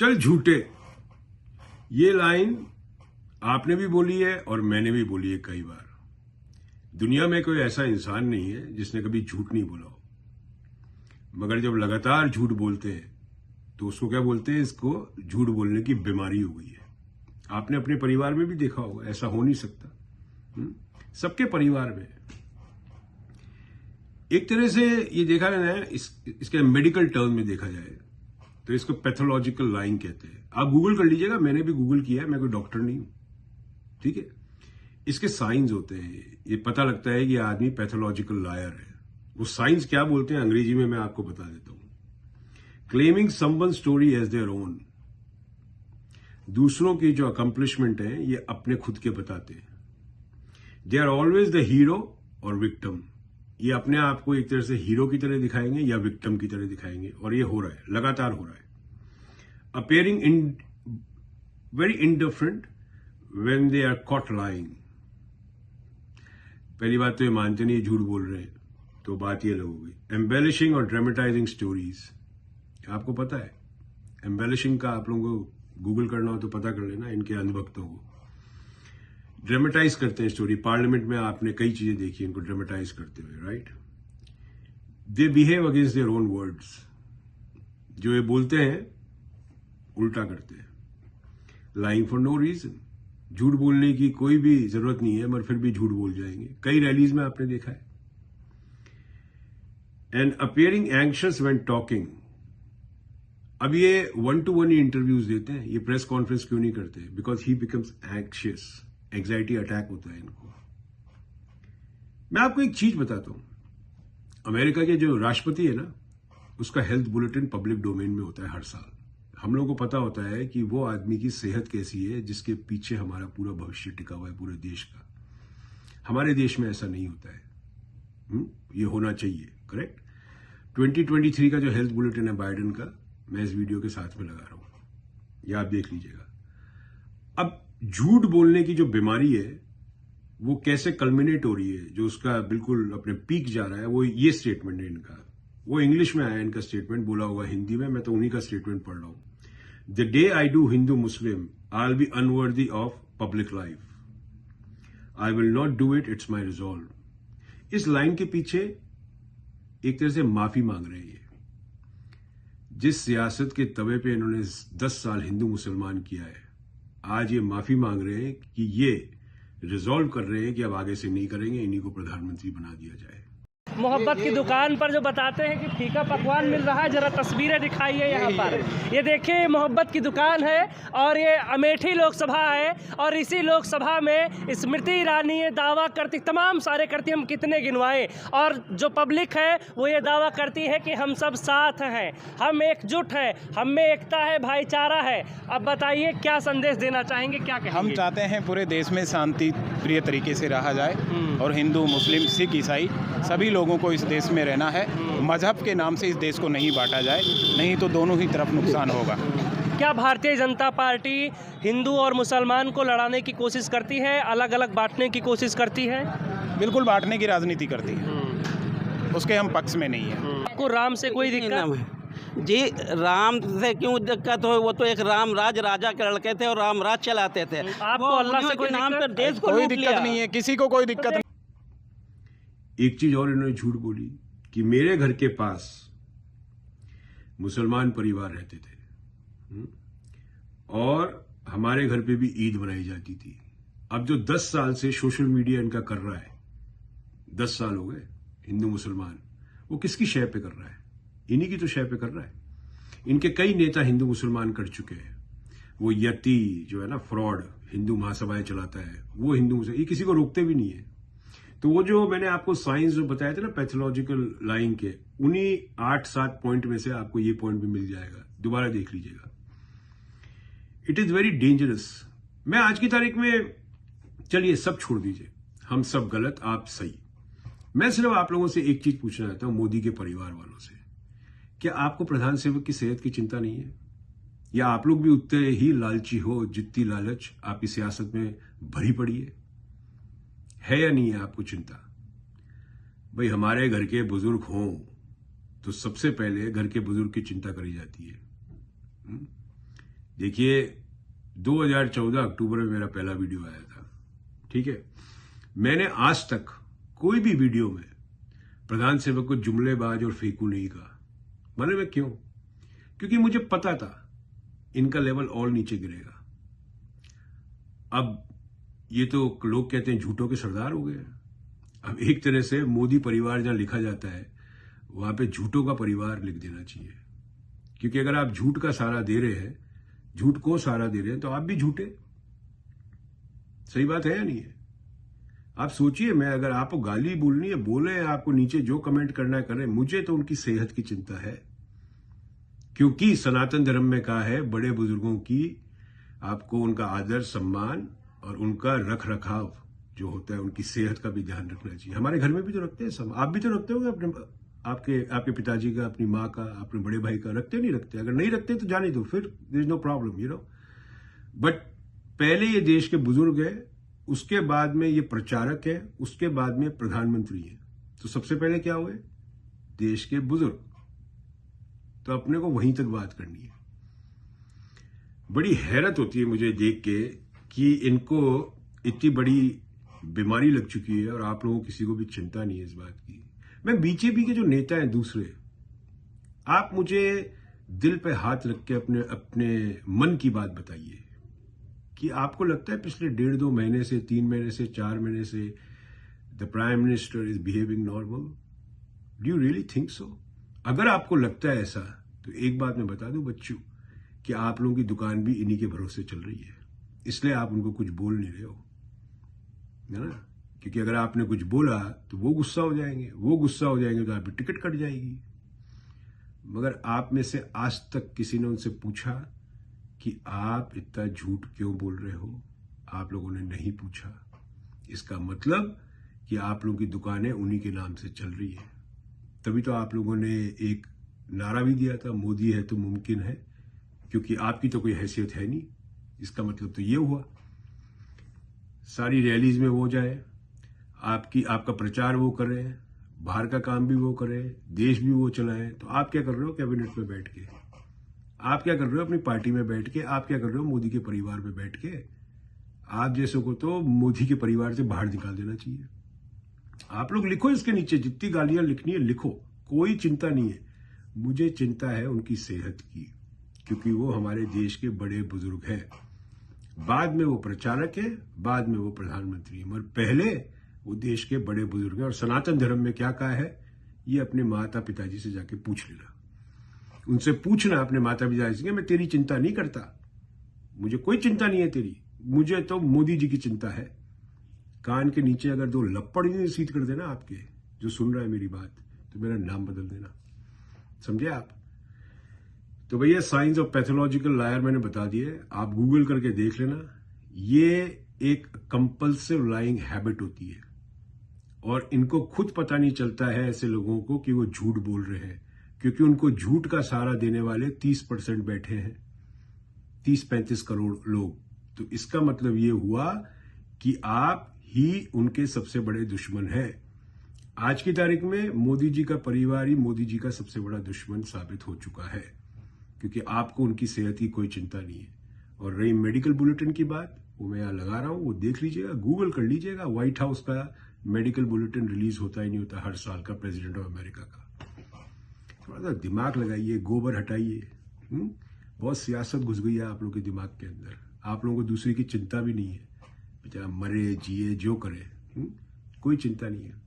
चल झूठे, ये लाइन आपने भी बोली है और मैंने भी बोली है कई बार। दुनिया में कोई ऐसा इंसान नहीं है जिसने कभी झूठ नहीं बोला हो, मगर जब लगातार झूठ बोलते हैं तो उसको क्या बोलते हैं? इसको झूठ बोलने की बीमारी हो गई है। आपने अपने परिवार में भी देखा होगा, ऐसा हो नहीं सकता। सबके परिवार में एक तरह से ये देखा है, इसके मेडिकल टर्म में देखा जाए तो इसको पैथोलॉजिकल लाइंग कहते हैं। आप गूगल कर लीजिएगा, मैंने भी गूगल किया है, मैं कोई डॉक्टर नहीं हूं, ठीक है। इसके साइंस होते हैं, ये पता लगता है कि आदमी पैथोलॉजिकल लायर है। वो साइंस क्या बोलते हैं अंग्रेजी में मैं आपको बता देता हूं। Claiming someone story as their own, दूसरों की जो अकम्पलिशमेंट है ये अपने खुद के बताते हैं। They are always the hero और विक्टिम, ये अपने आप को एक तरह से हीरो की तरह दिखाएंगे या विक्टिम की तरह दिखाएंगे, और ये हो रहा है, लगातार हो रहा है। Appearing in very indifferent when they are caught lying. पहली बात तो ये मानते नहीं, झूठ बोल रहे हैं, तो बात ये अलग हो गई। एम्बेलिशिंग और ड्रामेटाइजिंग स्टोरीज, आपको पता है एम्बेलिशिंग का, आप लोगों को गूगल करना हो तो पता कर लेना, इनके अंधभक्तों को ड्रामेटाइज करते हैं स्टोरी। पार्लियामेंट में आपने कई चीजें देखी इनको ड्रामेटाइज करते हुए, right. They behave against their own words, जो ये बोलते हैं उल्टा करते हैं। लाइंग फॉर नो रीजन, झूठ बोलने की कोई भी जरूरत नहीं है मगर फिर भी झूठ बोल जाएंगे, कई रैलीज में आपने देखा है। And appearing anxious when talking, अब ये 1-to-1 इंटरव्यूज देते हैं, ये प्रेस कॉन्फ्रेंस क्यों नहीं करते? Because he becomes anxious, anxiety attack होता है इनको। मैं आपको एक चीज बताता हूं, अमेरिका के जो राष्ट्रपति है ना, उसका हेल्थ बुलेटिन पब्लिक डोमेन में होता है हर साल। हम लोगों को पता होता है कि वो आदमी की सेहत कैसी है जिसके पीछे हमारा पूरा भविष्य टिका हुआ है, पूरे देश का। हमारे देश में ऐसा नहीं होता है, ये होना चाहिए, करेक्ट। 2023 का जो हेल्थ बुलेटिन है बाइडेन का, मैं इस वीडियो के साथ में लगा रहा हूं, ये आप देख लीजिएगा। अब झूठ बोलने की जो बीमारी है वो कैसे कल्मिनेट हो रही है, जो उसका बिल्कुल अपने पीक जा रहा है, वो ये स्टेटमेंट है इनका। वो इंग्लिश में आया इनका स्टेटमेंट, बोला होगा हिंदी में, मैं तो उन्हीं का स्टेटमेंट पढ़ रहा हूं। The day I do Hindu Muslim I will be unworthy of public life, I will not do it, it's my resolve. इस लाइन के पीछे एक तरह से माफी मांग रहे हैं ये। जिस सियासत के तवे पे इन्होंने 10 साल हिंदू मुसलमान किया है, आज ये माफी मांग रहे हैं कि ये रिजॉल्व कर रहे हैं कि अब आगे से नहीं करेंगे, इन्हीं को प्रधानमंत्री बना दिया जाए। मोहब्बत की दुकान पर जो बताते हैं कि फीका पकवान मिल रहा है, जरा तस्वीरें दिखाइए यहाँ पर। ये देखिए मोहब्बत की दुकान है और ये अमेठी लोकसभा है, और इसी लोकसभा में स्मृति ईरानी ये दावा करती, तमाम सारे करती, हम कितने गिनवाएं, और जो पब्लिक है वो ये दावा करती है कि हम सब साथ हैं, हम एकजुट हैं, हम में एकता है, भाईचारा है। अब बताइए क्या संदेश देना चाहेंगे, क्या कहेंगे? हम चाहते हैं पूरे देश में शांति प्रिय तरीके से रहा जाए, और हिंदू मुस्लिम सिख ईसाई सभी लोगों को इस देश में रहना है। मजहब के नाम से इस देश को नहीं बांटा जाए, नहीं तो दोनों ही तरफ नुकसान होगा। क्या भारतीय जनता पार्टी हिंदू और मुसलमान को लड़ाने की कोशिश करती है, अलग अलग बांटने की कोशिश करती है? बिल्कुल बांटने की राजनीति करती है, उसके हम पक्ष में नहीं है। आपको राम से कोई दिक्कत? जी, राम से क्यों दिक्कत हो? वो तो एक राम राजा के लड़के थे और राम राज चलाते थे। आपको अल्लाह से कोई नाम पर देश को कोई लूट दिक्कत लिया। नहीं है, किसी को कोई दिक्कत नहीं। एक चीज और इन्होंने झूठ बोली कि मेरे घर के पास मुसलमान परिवार रहते थे और हमारे घर पे भी ईद मनाई जाती थी। अब जो 10 साल से सोशल मीडिया इनका कर रहा है, 10 साल हो गए, हिंदू मुसलमान, वो किसकी शय पे कर रहा है? इन्हीं की तो शय पे कर रहा है। इनके कई नेता हिंदू मुसलमान कर चुके हैं। वो यति जो है ना, फ्रॉड, हिंदू महासभाएं चलाता है, वो हिंदू मुसलमान, ये किसी को रोकते भी नहीं है। तो वो जो मैंने आपको साइंस जो बताए थे ना पैथोलॉजिकल लाइंग के, उन्हीं 8-7 पॉइंट में से आपको ये पॉइंट भी मिल जाएगा, दोबारा देख लीजिएगा। It is very dangerous. मैं आज की तारीख में, चलिए सब छोड़ दीजिए, हम सब गलत, आप सही। मैं सिर्फ आप लोगों से एक चीज पूछना चाहता हूं, मोदी के परिवार वालों से, क्या आपको प्रधान सेवक की सेहत की चिंता नहीं है? या आप लोग भी उतने ही लालची हो जितनी लालच आपकी सियासत में भरी पड़ी है या नहीं है आपको चिंता? भाई हमारे घर के बुजुर्ग हों तो सबसे पहले घर के बुजुर्ग की चिंता करी जाती है। देखिए 2014 अक्टूबर में मेरा पहला वीडियो आया था, ठीक है। मैंने आज तक कोई भी वीडियो में प्रधान सेवक को जुमलेबाज और फेंकू नहीं कहा। माने मैं क्यों? क्योंकि मुझे पता था इनका लेवल और नीचे गिरेगा। अब ये तो लोग कहते हैं झूठों के सरदार हो गए। अब एक तरह से मोदी परिवार जहां लिखा जाता है वहां पे झूठों का परिवार लिख देना चाहिए, क्योंकि अगर आप झूठ का सहारा दे रहे हैं, झूठ को सहारा दे रहे हैं, तो आप भी झूठे। सही बात है या नहीं है? आप सोचिए, मैं अगर आपको गाली बोलनी है बोले, आपको नीचे जो कमेंट करना है करें, मुझे तो उनकी सेहत की चिंता है, क्योंकि सनातन धर्म में कहा है बड़े बुजुर्गों की आपको उनका आदर सम्मान और उनका रख रखाव जो होता है, उनकी सेहत का भी ध्यान रखना चाहिए। हमारे घर में भी तो रखते हैं सब, आप भी तो रखते होंगे अपने आपके पिताजी का, अपनी माँ का, अपने बड़े भाई का। रखते नहीं रखते? अगर नहीं रखते तो जाने दो, फिर there is no problem, you know. But पहले ये देश के बुजुर्ग है, उसके बाद में ये प्रचारक है, उसके बाद में प्रधानमंत्री है। तो सबसे पहले क्या हुए? देश के बुजुर्ग। तो अपने को वहीं तक बात करनी है। बड़ी हैरत होती है मुझे देख के कि इनको इतनी बड़ी बीमारी लग चुकी है और आप लोगों को किसी को भी चिंता नहीं है इस बात की। मैं बीजेपी के जो नेता हैं दूसरे, आप मुझे दिल पे हाथ रख के अपने मन की बात बताइए कि आपको लगता है पिछले 1.5-2 महीने से, 3 महीने से, 4 महीने से the prime minister is behaving normal? Do you really think so? अगर आपको लगता है ऐसा, तो एक बात मैं बता दूं बच्चों, कि आप लोगों की दुकान भी इन्हीं के भरोसे चल रही है, इसलिए आप उनको कुछ बोल नहीं रहे हो, है ना? क्योंकि अगर आपने कुछ बोला तो वो गुस्सा हो जाएंगे, वो गुस्सा हो जाएंगे तो आपकी टिकट कट जाएगी। मगर आप में से आज तक किसी ने उनसे पूछा कि आप इतना झूठ क्यों बोल रहे हो? आप लोगों ने नहीं पूछा। इसका मतलब कि आप लोगों की दुकानें उन्हीं के नाम से चल रही है। तभी तो आप लोगों ने एक नारा भी दिया था, मोदी है तो मुमकिन है, क्योंकि आपकी तो कोई हैसियत है नहीं। इसका मतलब तो ये हुआ सारी रैलीज में वो जाए, आपका प्रचार वो करे, बाहर का काम भी वो करे, देश भी वो चलाए। तो आप क्या कर रहे हो कैबिनेट में बैठ के? आप क्या कर रहे हो अपनी पार्टी में बैठ के? आप क्या कर रहे हो मोदी के परिवार में बैठ के? आप जैसों को तो मोदी के परिवार से बाहर निकाल देना चाहिए। आप लोग लिखो इसके नीचे, जितनी गालियां लिखनी है लिखो, कोई चिंता नहीं है। मुझे चिंता है उनकी सेहत की, क्योंकि वो हमारे देश के बड़े बुजुर्ग हैं। बाद में वो प्रचारक है, बाद में वो प्रधानमंत्री है, मगर पहले वो देश के बड़े बुजुर्ग हैं। और सनातन धर्म में क्या कहा है, ये अपने माता पिताजी से जाके पूछ लेना। उनसे पूछना अपने माता पिताजी से, मैं तेरी चिंता नहीं करता, मुझे कोई चिंता नहीं है तेरी, मुझे तो मोदी जी की चिंता है। कान के नीचे अगर 2 लपड़ ही सीध कर देना आपके, जो सुन रहा है मेरी बात, तो मेरा नाम बदल देना, समझे आप? तो भैया साइंस ऑफ पैथोलॉजिकल लायर मैंने बता दिए, आप गूगल करके देख लेना। ये एक कंपल्सिव लाइंग हैबिट होती है और इनको खुद पता नहीं चलता है ऐसे लोगों को कि वो झूठ बोल रहे हैं, क्योंकि उनको झूठ का सहारा देने वाले 30% बैठे हैं, 30-35 करोड़ लोग। तो इसका मतलब ये हुआ कि आप ही उनके सबसे बड़े दुश्मन हैं। आज की तारीख में मोदी जी का परिवार ही मोदी जी का सबसे बड़ा दुश्मन साबित हो चुका है, क्योंकि आपको उनकी सेहत की कोई चिंता नहीं है। और रही मेडिकल बुलेटिन की बात, वो मैं यहाँ लगा रहा हूँ, वो देख लीजिएगा, गूगल कर लीजिएगा। व्हाइट हाउस का मेडिकल बुलेटिन रिलीज होता ही नहीं होता हर साल का, प्रेसिडेंट ऑफ अमेरिका का। थोड़ा सा दिमाग लगाइए, गोबर हटाइए। बहुत सियासत घुस गई है आप लोगों के दिमाग के अंदर। आप लोगों को दूसरे की चिंता भी नहीं है, बेचारा मरे जिए जो करे, कोई चिंता नहीं है।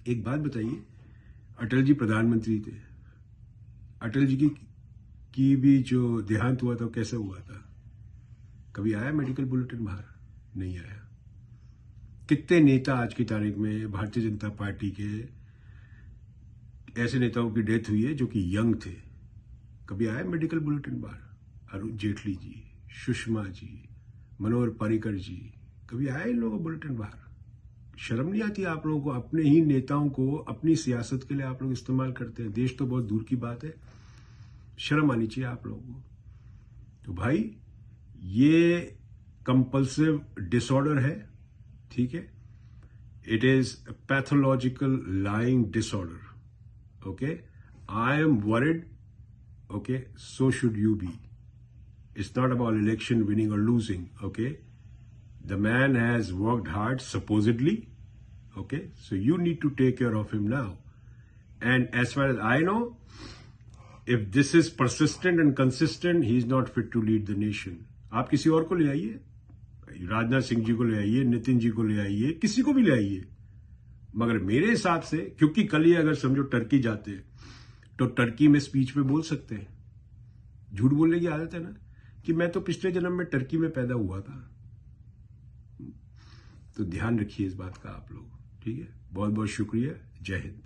एक बात बताइए, अटल जी प्रधानमंत्री थे, अटल जी की भी जो देहांत हुआ था कैसे हुआ था? कभी आया मेडिकल बुलेटिन बाहर? नहीं आया। कितने नेता आज की तारीख में भारतीय जनता पार्टी के ऐसे नेताओं की डेथ हुई है जो कि यंग थे, कभी आया मेडिकल बुलेटिन बाहर? अरुण जेटली जी, सुषमा जी, मनोहर पर्रिकर जी, कभी आया इन लोगों को बुलेटिन बाहर? शर्म नहीं आती आप लोगों को? अपने ही नेताओं को अपनी सियासत के लिए आप लोग इस्तेमाल करते हैं। देश तो बहुत दूर की बात है, शर्म आनी चाहिए आप लोगों को। तो भाई ये कंपल्सिव डिसऑर्डर है, ठीक है? It is pathological lying disorder, okay? I am worried, okay? So should you be. It's not about election winning or losing, okay? The man has worked hard, supposedly, okay? So you need to take care of him now. And as far as I know, if this is persistent and consistent, he is not fit to lead the nation. आप किसी और को ले आइए, राजनाथ सिंह जी को ले आइए, नितिन जी को ले आइए, किसी को भी ले आइए, मगर मेरे हिसाब से, क्योंकि कल ही अगर समझो टर्की जाते तो टर्की में स्पीच पे बोल सकते हैं। झूठ बोलने की आदत है ना कि मैं तो पिछले जन्म में टर्की में पैदा हुआ था। तो ध्यान रखिए इस बात का आप लोग, ठीक है? बहुत बहुत शुक्रिया। जय हिंद।